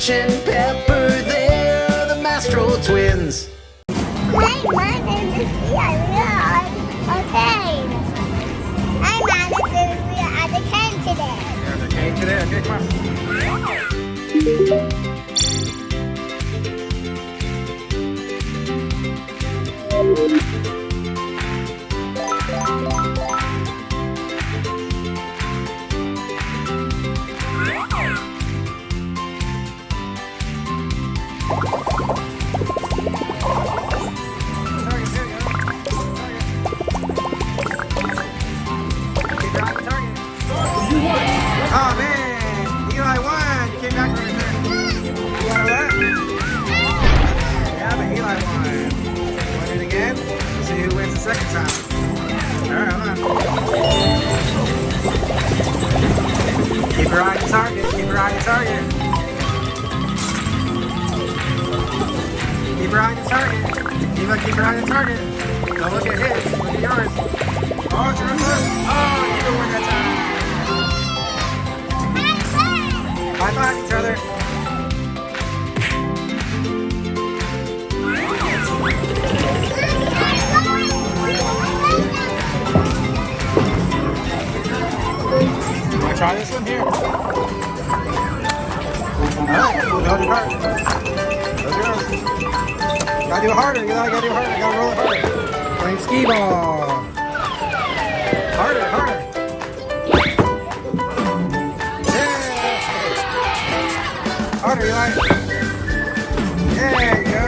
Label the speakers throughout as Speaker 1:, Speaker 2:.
Speaker 1: Crunch and Pepper, they're the mastrotwins.
Speaker 2: Hi, my name is Eli. Okay. Hi, Mom. We are at the cave today.
Speaker 3: You're at the cave today? Okay, come on. Oh man, Eli won. You came back from it. You got that? Yeah, but Eli won. Want to do it again? Let's see who wins the second time. Alright, hold on. Keep your eye on the target. Keep your eye on the target. Keep your eye on the target. Eva, keep your eye on the target. Don't look at his. Look at yours. Oh, it's your foot. Oh, Eva won that time. High five each other. You want to try this one here? Alright, hold your heart. Those are yours. Gotta do it harder. You gotta do it harder. Gotta roll it harder. Playing skee ball. Harder, harder. Harder, Eli. There you go.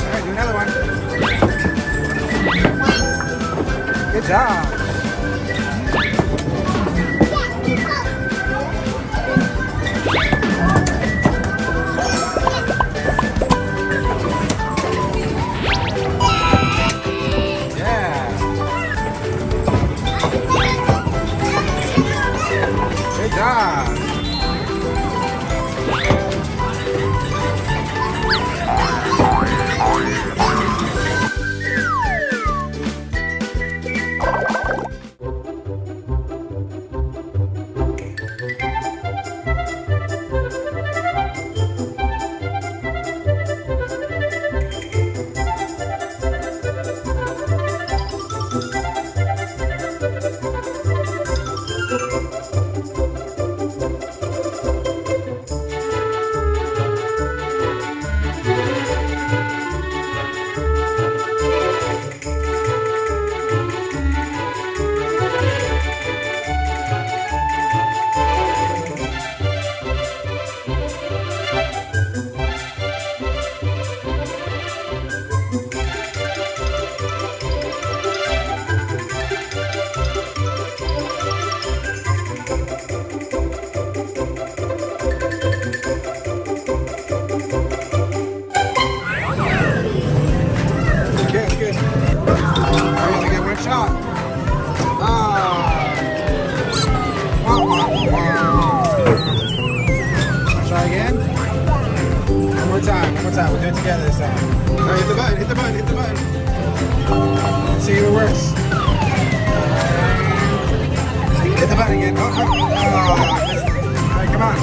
Speaker 3: Alright, do another one. Good job. Yeah. Good job. One more time, we'll do it together this time. Alright, hit the button, hit the button, hit the button. Let's see if it works. Hit the button again. Oh, alright, come on.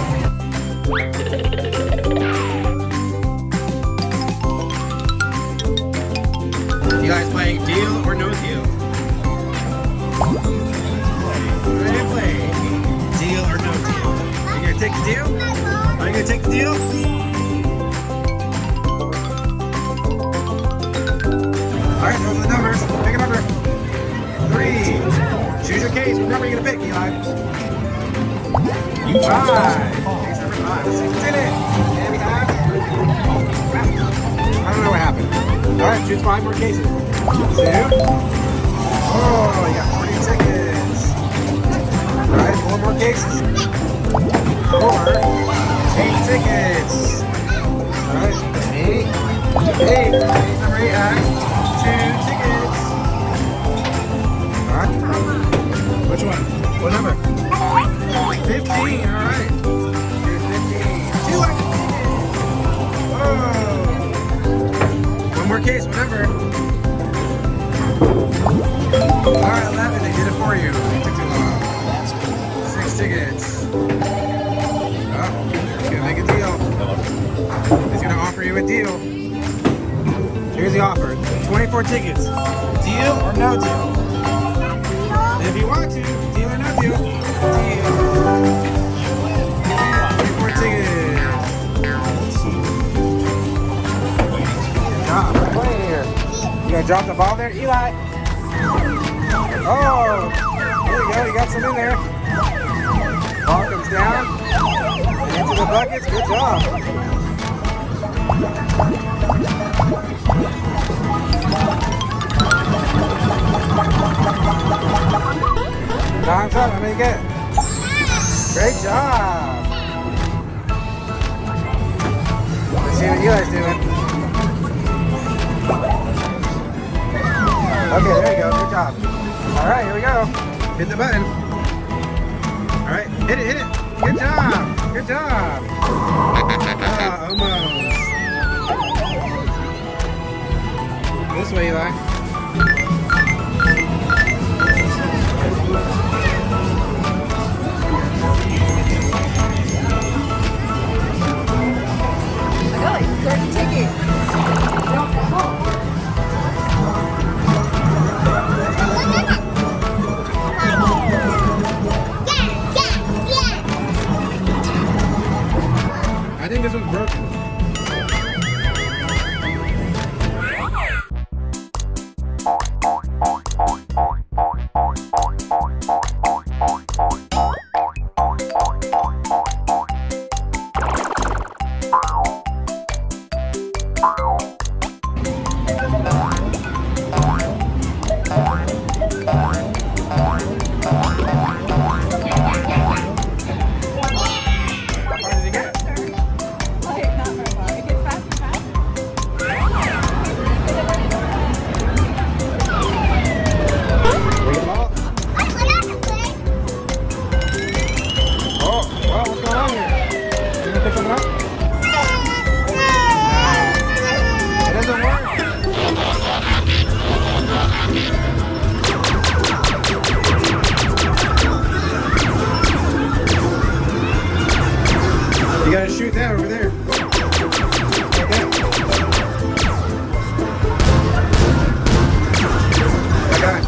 Speaker 3: You guys playing deal or no deal? Ready to play? Deal or no deal? You gonna take the deal? Are you gonna take the deal? Alright, those are the numbers. Pick a number. 3. Choose your case. What number are you going to pick, Eli? 5. Case number 5. Let's see what's in it. And we have... I don't know what happened. Alright, choose 5 more cases. 2. Oh, you got 40 tickets. Alright, 4 more cases. 4. 8 tickets. Alright, 8. 8. Case number 8 has 2 tickets. Alright. Which one? What number? 15. Alright. 15. 200 tickets. Whoa. One more case. What number? Alright, 11. They did it for you. It took too long. 6 tickets. Oh, gonna make a deal. do a deal. Here's the offer. 24 tickets. Deal or no deal? If you want to, deal or no deal? Deal. 24 tickets. Good job. We're playing here. You gonna drop the ball there, Eli? Oh, there you go. You got some in there. Ball comes down. Into the buckets. Good job. Time's up. How many you get? Great job. Let's see what Eli's doing. Okay, there you go. Good job. All right, here we go. Hit the button. All right, hit it, hit it. Good job. Good job. Almost. This way, Eli.
Speaker 4: I got like 30 tickets.
Speaker 3: I think this one's broken. You gotta shoot that over there. Like that. I got it.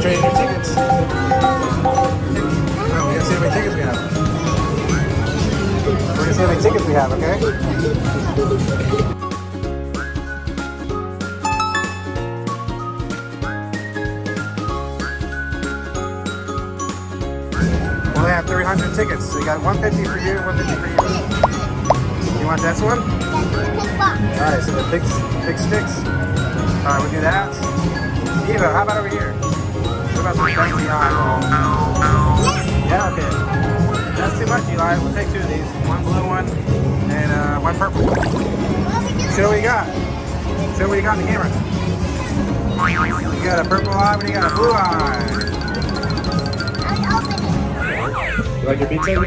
Speaker 3: Trading your tickets. Oh, we gotta see how many tickets we have. We're gonna see how many tickets we have, okay? We only have 300 tickets, so you got 150 for you, 150 for you. You want this one? Alright, so the big sticks. Alright, we'll do that. Eva, how about over here? about some fancy eyeball? Yeah, okay. That's too much, Eli. We'll take 2 of these. One blue one and one purple. Show what you got. Show what you got in the camera. You got a purple eye, but you got a blue eye. You like your pizza, Eva?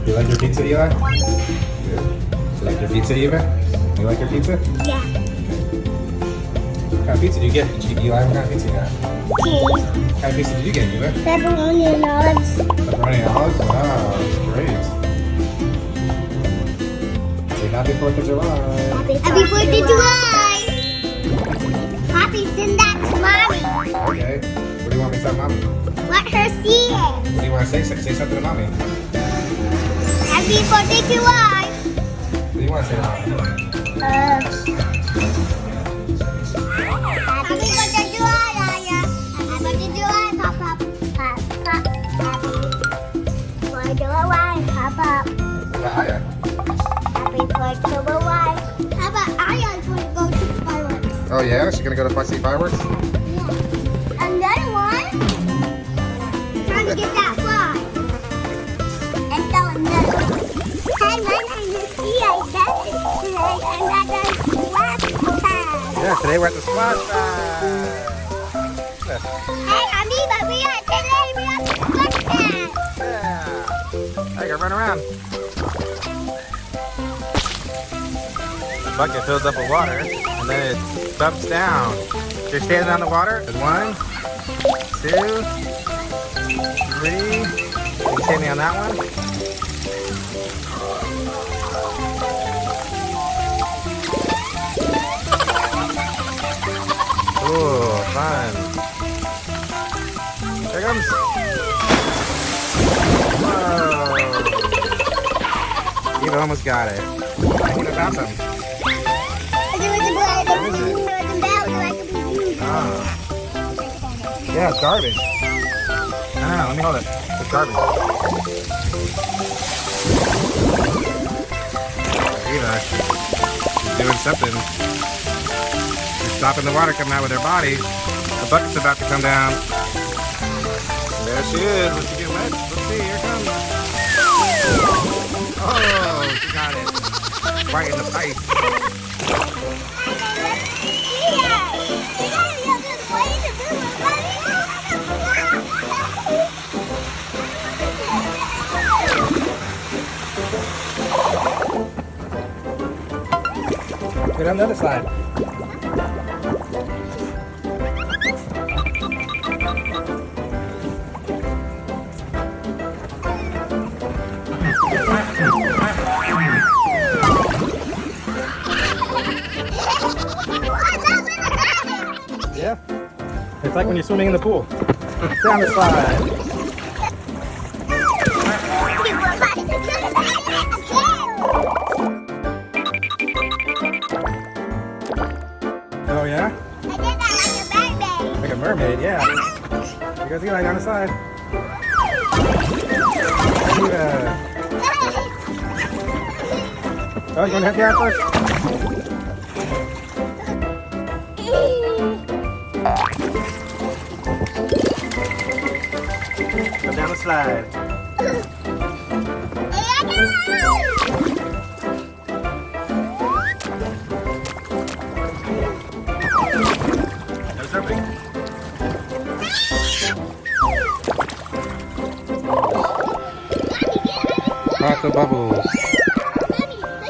Speaker 3: You like your pizza, Eli? Good. You like your pizza, Eva? You like your pizza?
Speaker 2: Yeah.
Speaker 3: What kind of pizza did you get? Eli, what kind of pizza you got?
Speaker 2: Cheese.
Speaker 3: What kind of pizza did you get, Eva?
Speaker 2: Pepperoni and olives.
Speaker 3: Pepperoni and olives? Wow, that's great. Say happy 4th of July.
Speaker 2: Happy 4th of July. Happy, send that to Mommy.
Speaker 3: Okay. What do you want me to tell Mommy?
Speaker 2: Let her see it.
Speaker 3: What do you want to say? Say something to Mommy.
Speaker 2: Happy 4th of July.
Speaker 3: What do you want to say to Mommy?
Speaker 2: Happy 4th of July, Aya. Happy 4th of July, Pop Pop. Happy 4th of July, Pop Pop.
Speaker 3: Aya.
Speaker 2: Happy 4th of July. How about Aya's going to go to fireworks?
Speaker 3: Oh yeah? She's going to go to see fireworks?
Speaker 2: Yeah. Another one? Trying to get that fly. And throw another one. Hey, my name is Eli and that is Splashpad.
Speaker 3: Yeah, today we're at the Splashpad.
Speaker 2: Hey, I'm Eva. We are today. We are at the Splashpad.
Speaker 3: Yeah. I can run around. The bucket fills up with water and then it dumps down. You're standing on the water. 1, 2, 3. You're standing on that one. Ooh, fun. Here it comes. Whoa. Eva almost got it. I need to bounce him. Oh. Yeah, it's garbage. I don't know, let me hold it. It's garbage. Eva, she's doing something. She's stopping the water coming out with her body. The bucket's about to come down. There she is. Let's get wet. Let's see, here it comes. Oh, she got it. Right in the pipe. Get on the other side. Yeah. It's like when you're swimming in the pool. Down the slide. Oh yeah?
Speaker 2: I did that like a mermaid.
Speaker 3: Like a mermaid, yeah. Here goes Eli down the side. Eva. Oh, you want to help me out first? Go down the slide. There's opening. Lots of bubbles.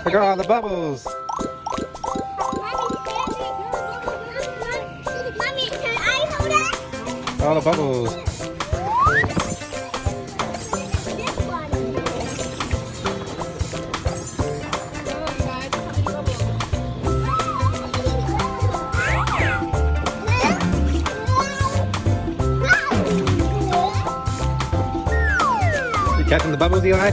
Speaker 3: Look at all the bubbles.
Speaker 2: Mommy, can I hold it?
Speaker 3: All the bubbles.
Speaker 2: This one.
Speaker 3: You catching the bubbles, Eli?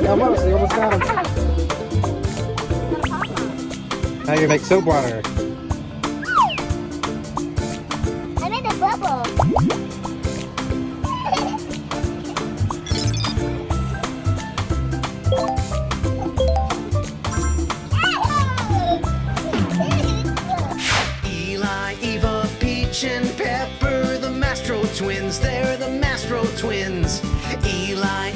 Speaker 3: Almost, you almost got him. Now you make soap water.
Speaker 2: I made a bubble.
Speaker 1: twins, Eli